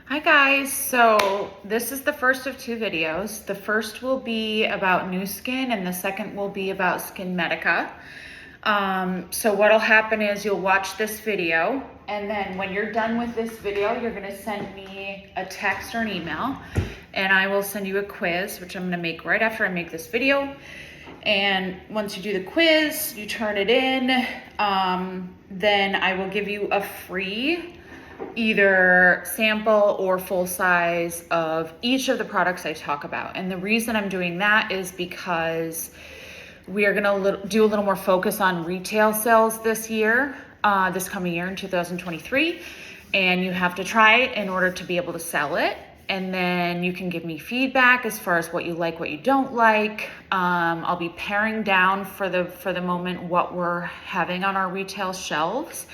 Hi guys, so this is the first of two videos. The first will be about Nuskin and the second will be about Skin Medica. So what'll happen is you'll watch this video, and then when you're done with this video, you're gonna send me a text or an email, and I will send you a quiz, which I'm gonna make right after I make this video. And once you do the quiz, you turn it in, then I will give you a free either sample or full size of each of the products I talk about. And the reason I'm doing that is because we are gonna do a little more focus on retail sales this year, this coming year in 2023. And you have to try it in order to be able to sell it. And then you can give me feedback as far as what you like, what you don't like. I'll be paring down for the moment what we're having on our retail shelves,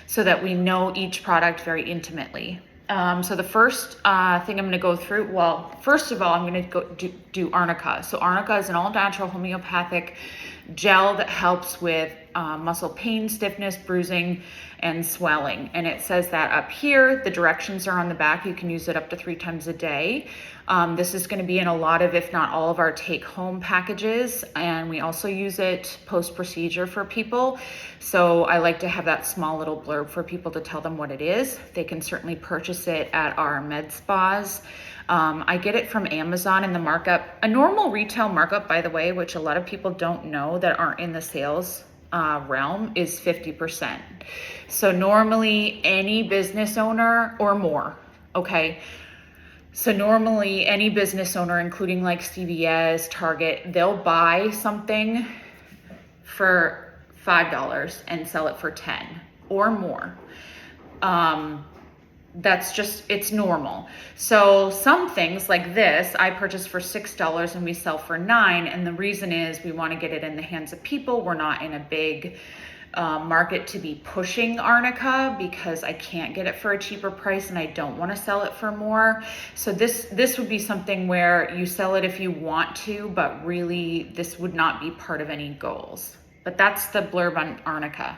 so that we know each product very intimately. So the first thing I'm gonna go through, well, first of all, I'm gonna go do Arnica. So Arnica is an all-natural homeopathic gel that helps with muscle pain, stiffness, bruising, and swelling. And it says that up here. The directions are on the back. You can use it up to 3 times a day. This is going to be in a lot of, if not all of our take-home packages. And we also use it post-procedure for people. So I like to have that small little blurb for people to tell them what it is. They can certainly purchase it at our med spas. I get it from Amazon, and the markup, a normal retail markup, by the way, which a lot of people don't know that aren't in the sales realm, is 50%. So normally any business owner, or more, okay? So normally any business owner, including like CVS, Target, they'll buy something for $5 and sell it for 10 or more. That's just, it's normal. So some things like this, I purchase for $6 and we sell for $9. And the reason is we want to get it in the hands of people. We're not in a big market to be pushing Arnica, because I can't get it for a cheaper price and I don't want to sell it for more. So this would be something where you sell it if you want to, but really this would not be part of any goals. But that's the blurb on Arnica.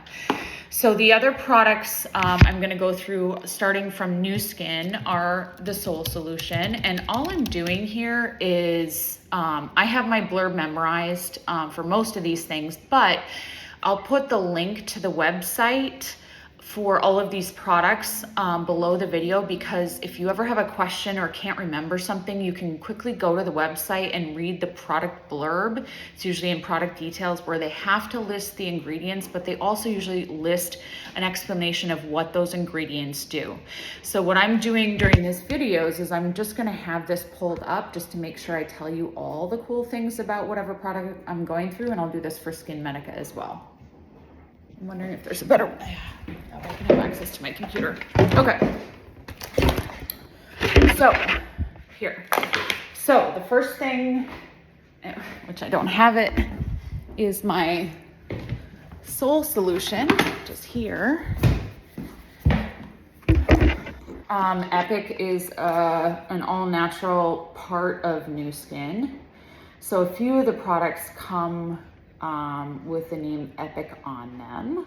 So the other products I'm going to go through, starting from Nuskin, are the Soul Solution. And all I'm doing here is, I have my blurb memorized for most of these things, but I'll put the link to the website for all of these products below the video, because if you ever have a question or can't remember something, you can quickly go to the website and read the product blurb. It's usually in product details, where they have to list the ingredients, but they also usually list an explanation of what those ingredients do. So what I'm doing during these videos is I'm just gonna have this pulled up just to make sure I tell you all the cool things about whatever product I'm going through, and I'll do this for Skin Medica as well. I'm wondering if there's a better way. Now I can have access to my computer. Okay. So, here. So, the first thing, which I don't have it, is my Soul Solution, which is here. Epic is an all-natural part of Nuskin. So, a few of the products come with the name Epic on them.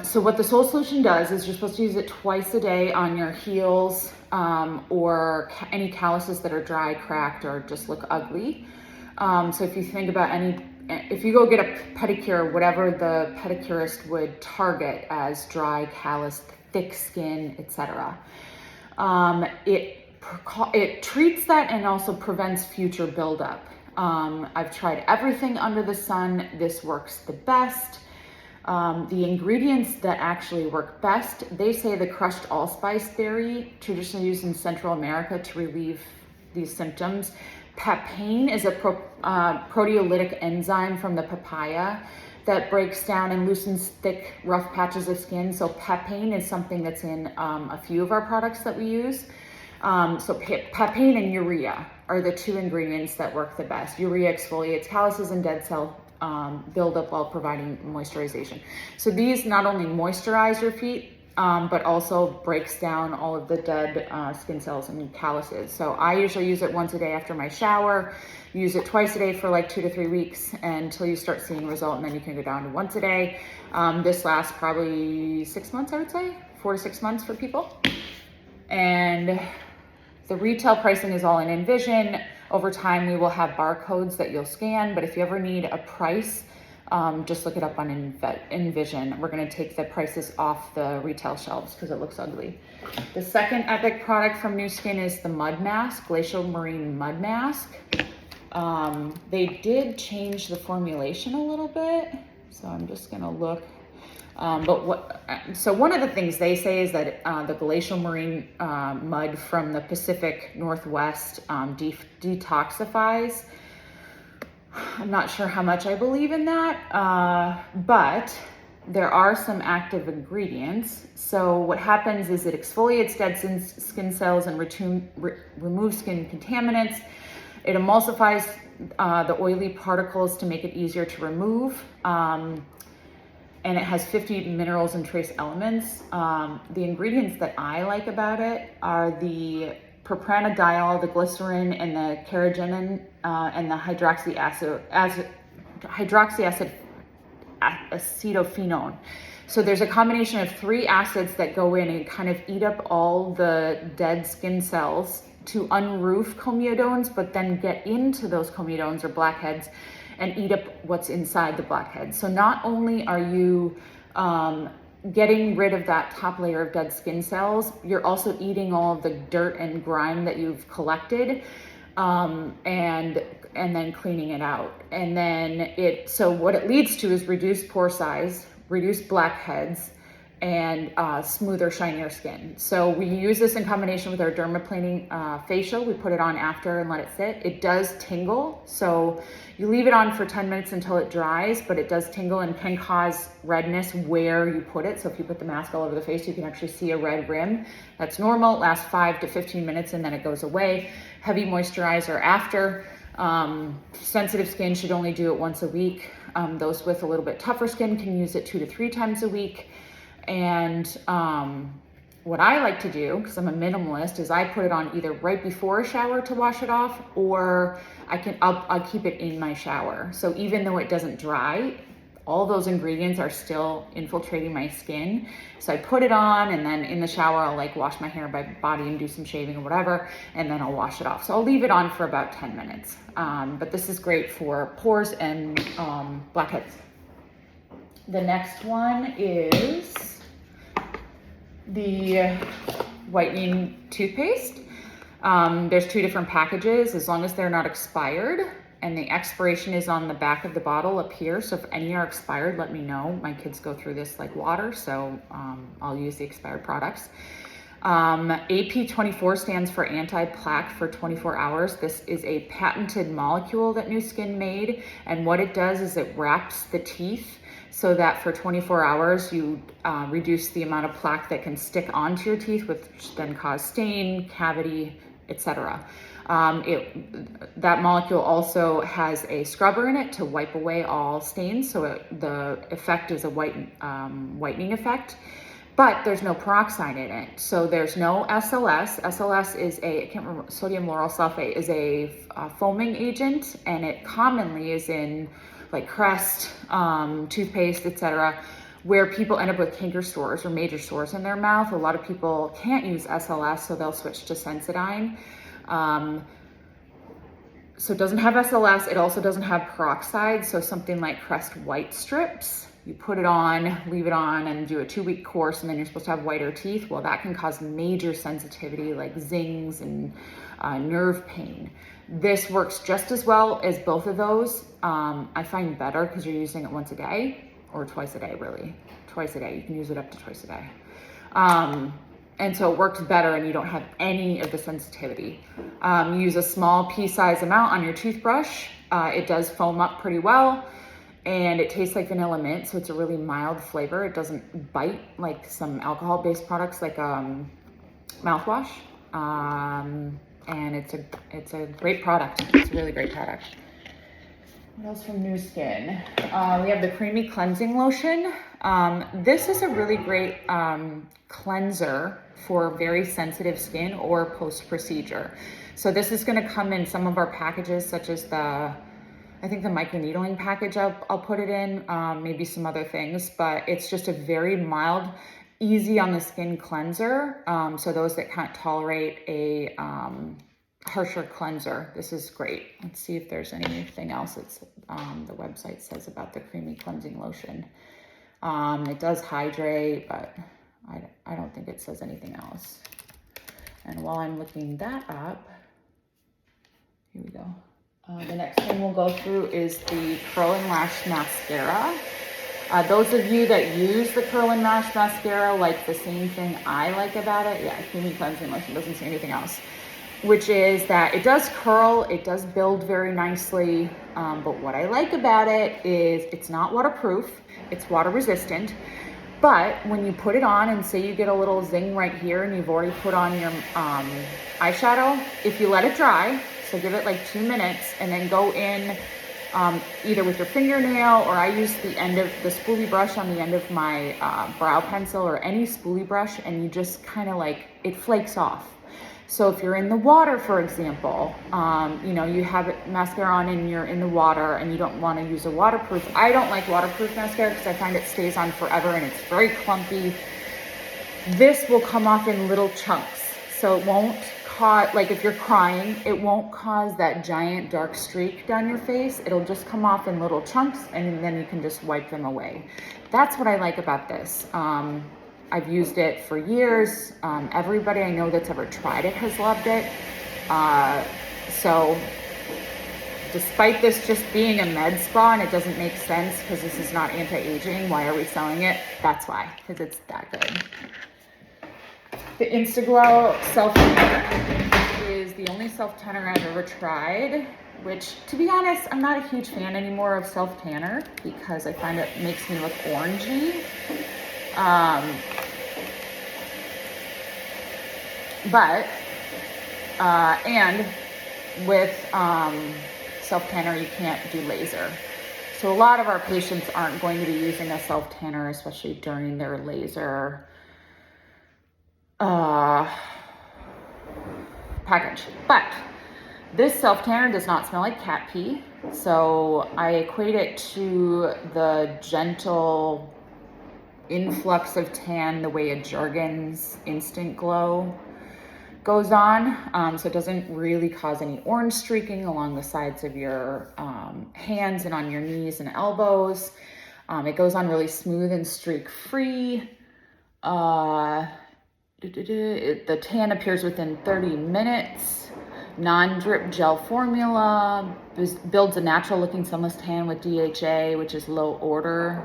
So what the Soul Solution does is you're supposed to use it twice a day on your heels, or any calluses that are dry, cracked, or just look ugly. So if you think about if you go get a pedicure, whatever the pedicurist would target as dry, calloused, thick skin, etc., it treats that and also prevents future buildup. I've tried everything under the sun. This works the best. The ingredients that actually work best, they say the crushed allspice berry, traditionally used in Central America to relieve these symptoms. Papain is a proteolytic enzyme from the papaya that breaks down and loosens thick, rough patches of skin. So papain is something that's in a few of our products that we use. So papain and urea are the two ingredients that work the best. Urea exfoliates calluses and dead cell buildup while providing moisturization. So these not only moisturize your feet, but also breaks down all of the dead skin cells and calluses. So I usually use it once a day after my shower. Use it twice a day for like 2 to 3 weeks until you start seeing result, and then you can go down to once a day. This lasts probably 6 months, I would say, 4 to 6 months for people. And the retail pricing is all in Envision. Over time, we will have barcodes that you'll scan, but if you ever need a price, just look it up on Envision. We're gonna take the prices off the retail shelves because it looks ugly. The second epic product from Nuskin is the Mud Mask, Glacial Marine Mud Mask. They did change the formulation a little bit, so I'm just gonna look. So one of the things they say is that the glacial marine mud from the Pacific Northwest detoxifies. I'm not sure how much I believe in that, but there are some active ingredients. So what happens is it exfoliates dead skin cells and removes skin contaminants. It emulsifies the oily particles to make it easier to remove. And it has 50 minerals and trace elements. The ingredients that I like about it are the propanediol, the glycerin, and the carrageenan, and the hydroxy acid acetophenone. So there's a combination of 3 acids that go in and kind of eat up all the dead skin cells to unroof comedones, but then get into those comedones or blackheads and eat up what's inside the blackhead. So not only are you getting rid of that top layer of dead skin cells, you're also eating all of the dirt and grime that you've collected, and then cleaning it out. And then so what it leads to is reduced pore size, reduced blackheads, and smoother, shinier skin. So we use this in combination with our dermaplaning facial. We put it on after and let it sit. It does tingle, so you leave it on for 10 minutes until it dries, but it does tingle and can cause redness where you put it. So if you put the mask all over the face, you can actually see a red rim. That's normal. It lasts 5 to 15 minutes and then it goes away. Heavy moisturizer after. Sensitive skin should only do it once a week. Those with a little bit tougher skin can use it 2 to 3 times a week. And what I like to do, because I'm a minimalist, is I put it on either right before a shower to wash it off, or I'll keep it in my shower. So even though it doesn't dry, all those ingredients are still infiltrating my skin. So I put it on, and then in the shower, I'll like wash my hair, my body, and do some shaving or whatever, and then I'll wash it off. So I'll leave it on for about 10 minutes. But this is great for pores and blackheads. The next one is the whitening toothpaste. There's 2 different packages, as long as they're not expired, and the expiration is on the back of the bottle up here. So if any are expired, let me know. My kids go through this like water, so I'll use the expired products. AP24 stands for anti-plaque for 24 hours. This is a patented molecule that Nuskin made, and what it does is it wraps the teeth so that for 24 hours you reduce the amount of plaque that can stick onto your teeth, which then cause stain, cavity, etc. That molecule also has a scrubber in it to wipe away all stains, so the effect is a whitening effect. But there's no peroxide in it. So there's no SLS. SLS is I can't remember, sodium lauryl sulfate is a foaming agent, and it commonly is in like Crest, toothpaste, etc., where people end up with canker sores or major sores in their mouth. A lot of people can't use SLS, so they'll switch to Sensodyne. So it doesn't have SLS. It also doesn't have peroxide. So something like Crest White Strips, you put it on, leave it on, and do a 2-week course, and then you're supposed to have whiter teeth. Well, that can cause major sensitivity like zings and nerve pain. This works just as well as both of those. I find better because you're using it once a day, or twice a day, really. Twice a day. You can use it up to twice a day. And so it works better, and you don't have any of the sensitivity. Use a small pea-size amount on your toothbrush. It does foam up pretty well, and it tastes like vanilla mint, so it's a really mild flavor. It doesn't bite like some alcohol-based products like mouthwash. And it's a great product. It's a really great product. What else from Nuskin? We have the creamy cleansing lotion. This is a really great cleanser for very sensitive skin or post-procedure. So this is going to come in some of our packages, such as I think the microneedling package I'll put it in, maybe some other things, but it's just a very mild easy on the skin cleanser. So those that can't tolerate a harsher cleanser, this is great. Let's see if there's anything else that's the website says about the creamy cleansing lotion. It does hydrate, but I don't think it says anything else. And while I'm looking that up, here we go. The next thing we'll go through is the Curl and Lash Mascara. Those of you that use the Curl and Lash Mascara like the same thing I like about it. Yeah, creamy cleansing lotion, doesn't say anything else. Which is that it does curl, it does build very nicely. But what I like about it is it's not waterproof, it's water resistant. But when you put it on and say you get a little zing right here and you've already put on your eyeshadow, if you let it dry, so give it like 2 minutes and then go in either with your fingernail, or I use the end of the spoolie brush on the end of my brow pencil or any spoolie brush, and you just kind of like, it flakes off. So if you're in the water, for example, you know, you have mascara on and you're in the water and you don't want to use a waterproof. I don't like waterproof mascara because I find it stays on forever and it's very clumpy. This will come off in little chunks. So it won't cause, like if you're crying, it won't cause that giant dark streak down your face. It'll just come off in little chunks and then you can just wipe them away. That's what I like about this. I've used it for years. Everybody I know that's ever tried it has loved it. So despite this just being a med spa and it doesn't make sense because this is not anti-aging, why are we selling it? That's why, because it's that good. The Instaglow Self-Tanner is the only self-tanner I've ever tried, which, to be honest, I'm not a huge fan anymore of self-tanner because I find it makes me look orangey. And with self-tanner, you can't do laser. So a lot of our patients aren't going to be using a self-tanner, especially during their laser package. But this self-tanner does not smell like cat pee. So I equate it to the gentle influx of tan the way a Jergens Instant Glow goes on. So it doesn't really cause any orange streaking along the sides of your hands and on your knees and elbows. It goes on really smooth and streak free. The tan appears within 30 minutes. Non-drip gel formula, builds a natural looking sunless tan with DHA, which is low order,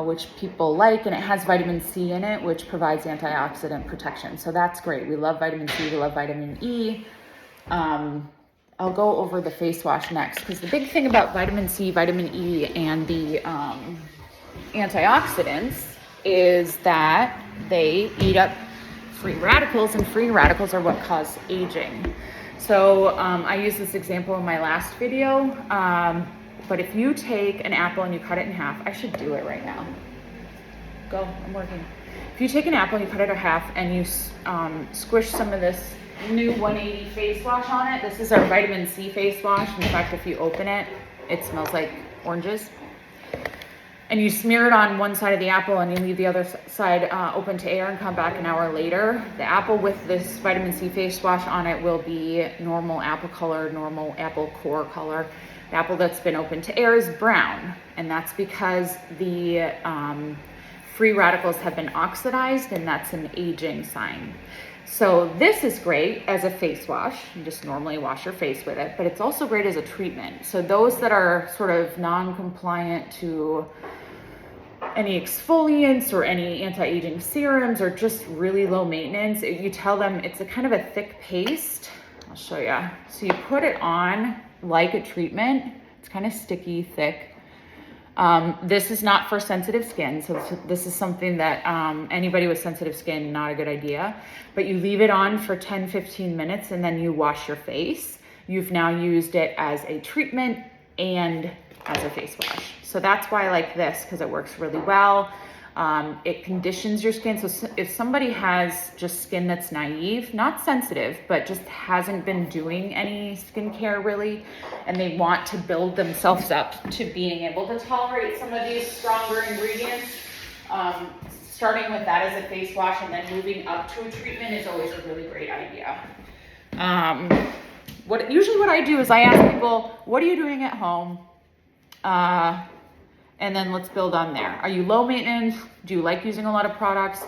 which people like, and it has vitamin C in it, which provides antioxidant protection. So that's great. We love vitamin C, we love vitamin E. I'll go over the face wash next, because the big thing about vitamin C, vitamin E, and the antioxidants is that they eat up free radicals, and free radicals are what cause aging. So I used this example in my last video, but if you take an apple and you cut it in half, I should do it right now. Go, I'm working. If you take an apple and you cut it in half and you squish some of this new 180 face wash on it, this is our vitamin C face wash. In fact, if you open it, it smells like oranges. And you smear it on one side of the apple and you leave the other side open to air and come back an hour later. The apple with this vitamin C face wash on it will be normal apple color, normal apple core color. The apple that's been open to air is brown, and that's because the free radicals have been oxidized, and that's an aging sign. So this is great as a face wash. You just normally wash your face with it, but it's also great as a treatment. So those that are sort of non-compliant to any exfoliants or any anti-aging serums or just really low maintenance, you tell them it's a kind of a thick paste. I'll show you. So you put it on like a treatment. It's kind of sticky, thick. This is not for sensitive skin. So this is something that anybody with sensitive skin, not a good idea. But you leave it on for 10-15 minutes and then you wash your face. You've now used it as a treatment and as a face wash. So that's why I like this, because it works really well. It conditions your skin. So if somebody has just skin that's naive, not sensitive, but just hasn't been doing any skincare really, and they want to build themselves up to being able to tolerate some of these stronger ingredients, Starting with that as a face wash and then moving up to a treatment is always a really great idea. Usually what I do is I ask people, what are you doing at home? And then let's build on there. Are you low maintenance? Do you like using a lot of products?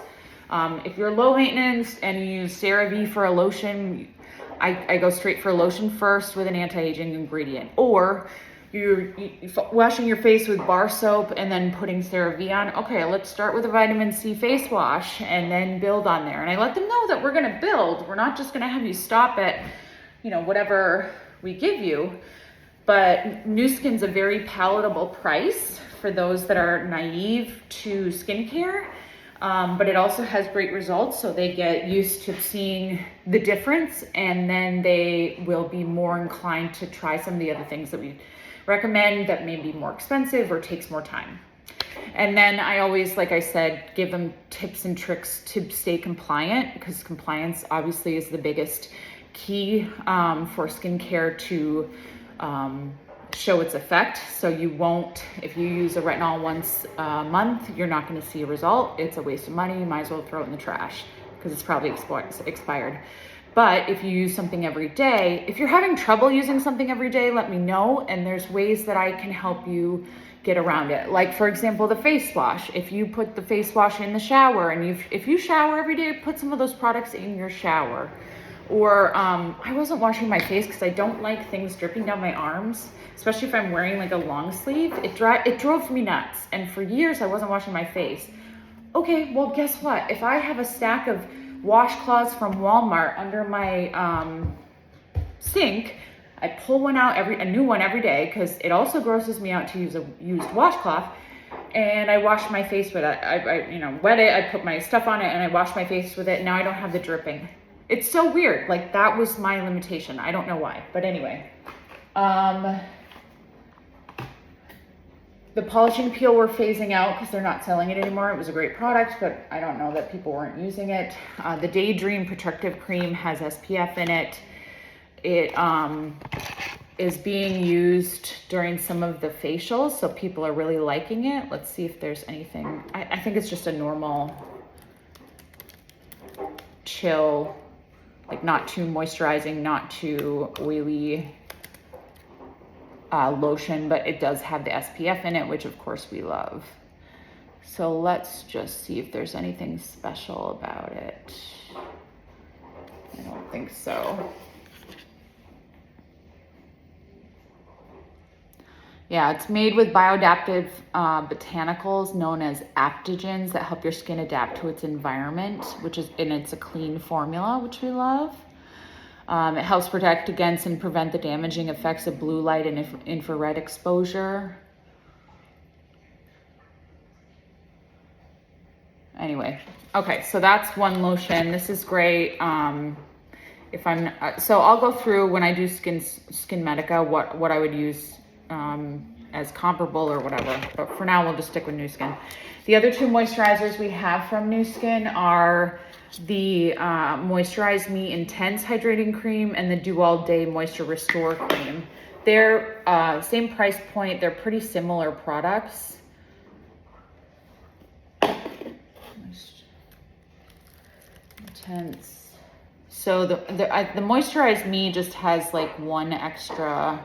If you're low maintenance and you use CeraVe for a lotion, I go straight for a lotion first with an anti-aging ingredient. Or you're washing your face with bar soap and then putting CeraVe on. Okay, let's start with a vitamin C face wash and then build on there. And I let them know that we're gonna build. We're not just gonna have you stop at, whatever we give you. But Nuskin's a very palatable price for those that are naive to skincare. But it also has great results, so they get used to seeing the difference, and then they will be more inclined to try some of the other things that we recommend that may be more expensive or takes more time. And then I always, like I said, give them tips and tricks to stay compliant, because compliance obviously is the biggest key for skincare to show its effect. So you won't, if you use a retinol once a month, you're not going to see a result. It's a waste of money. You might as well throw it in the trash because it's probably expired. But if you use something every day, if you're having trouble using something every day, let me know. And there's ways that I can help you get around it. Like, for example, the face wash. If you put the face wash in the shower and if you shower every day, put some of those products in your shower. Or I wasn't washing my face because I don't like things dripping down my arms, especially if I'm wearing like a long sleeve. It drove me nuts. And for years I wasn't washing my face. Okay, well, guess what? If I have a stack of washcloths from Walmart under my sink, I pull one out, a new one every day, because it also grosses me out to use a used washcloth. And I wash my face with it. I wet it, I put my stuff on it, and I wash my face with it. Now I don't have the dripping. It's so weird. Like, that was my limitation. I don't know why, but anyway. The polishing peel we're phasing out because they're not selling it anymore. It was a great product, but I don't know that people weren't using it. The Daydream Protective Cream has SPF in it. It is being used during some of the facials, so people are really liking it. Let's see if there's anything. I think it's just a normal chill, like not too moisturizing, not too oily lotion, but it does have the SPF in it, which of course we love. So let's just see if there's anything special about it. I don't think so. Yeah, it's made with bioadaptive botanicals known as aptogens that help your skin adapt to its environment, and it's a clean formula, which we love. It helps protect against and prevent the damaging effects of blue light and infrared exposure. Anyway, okay, so that's one lotion. This is great. So I'll go through when I do Skin Medica what I would use as comparable or whatever, but for now we'll just stick with Nuskin. The other two moisturizers we have from Nuskin are the Moisturize Me Intense Hydrating Cream and the Do All Day Moisture Restore Cream. They're same price point. They're pretty similar products. Intense. So the Moisturize Me just has like one extra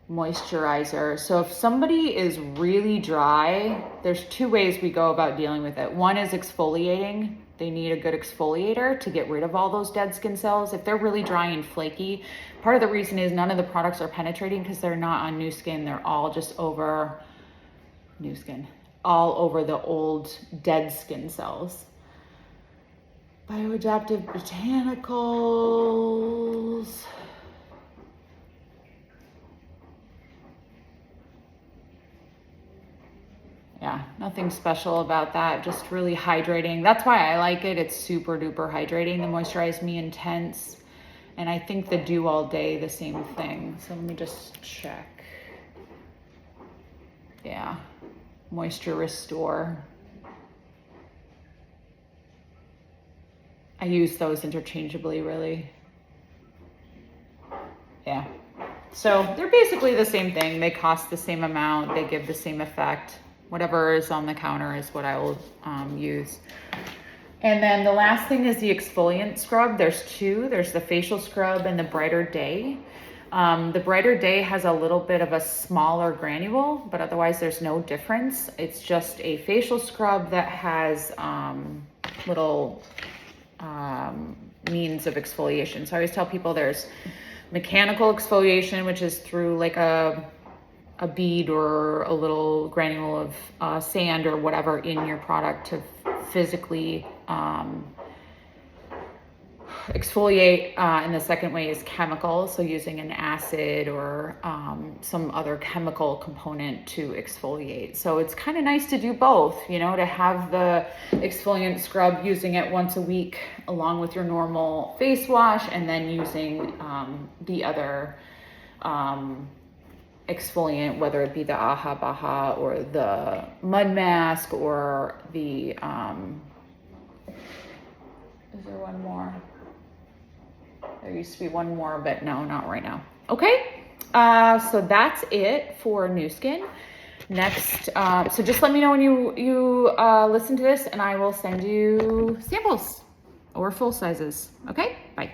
moisturizer. So if somebody is really dry, there's two ways we go about dealing with it. One is exfoliating. They need a good exfoliator to get rid of all those dead skin cells. If they're really dry and flaky, part of the reason is none of the products are penetrating because they're not on Nuskin. They're all just over Nuskin, all over the old dead skin cells. Bioadaptive botanicals. Yeah, nothing special about that, just really hydrating. That's why I like it. It's super duper hydrating, the Moisturize Me Intense. And I think the Do All Day, the same thing. So let me just check. Yeah, Moisture Restore. I use those interchangeably, really. Yeah. So they're basically the same thing. They cost the same amount. They give the same effect. whatever is on the counter is what I will use. And then the last thing is the exfoliant scrub. There's two. There's the facial scrub and the Brighter Day. The Brighter Day has a little bit of a smaller granule, but otherwise there's no difference. It's just a facial scrub that has little means of exfoliation. So I always tell people there's mechanical exfoliation, which is through like a bead or a little granule of sand or whatever in your product to physically exfoliate, and the second way is chemical, so using an acid or some other chemical component to exfoliate. So it's kind of nice to do both, you know, to have the exfoliant scrub, using it once a week along with your normal face wash, and then using the other exfoliant, whether it be the Aha Baha or the mud mask or the is there one more? There used to be one more, but no, not right now. Okay, so that's it for Nuskin. Next, so just let me know when you listen to this, and I will send you samples or full sizes. Okay, bye.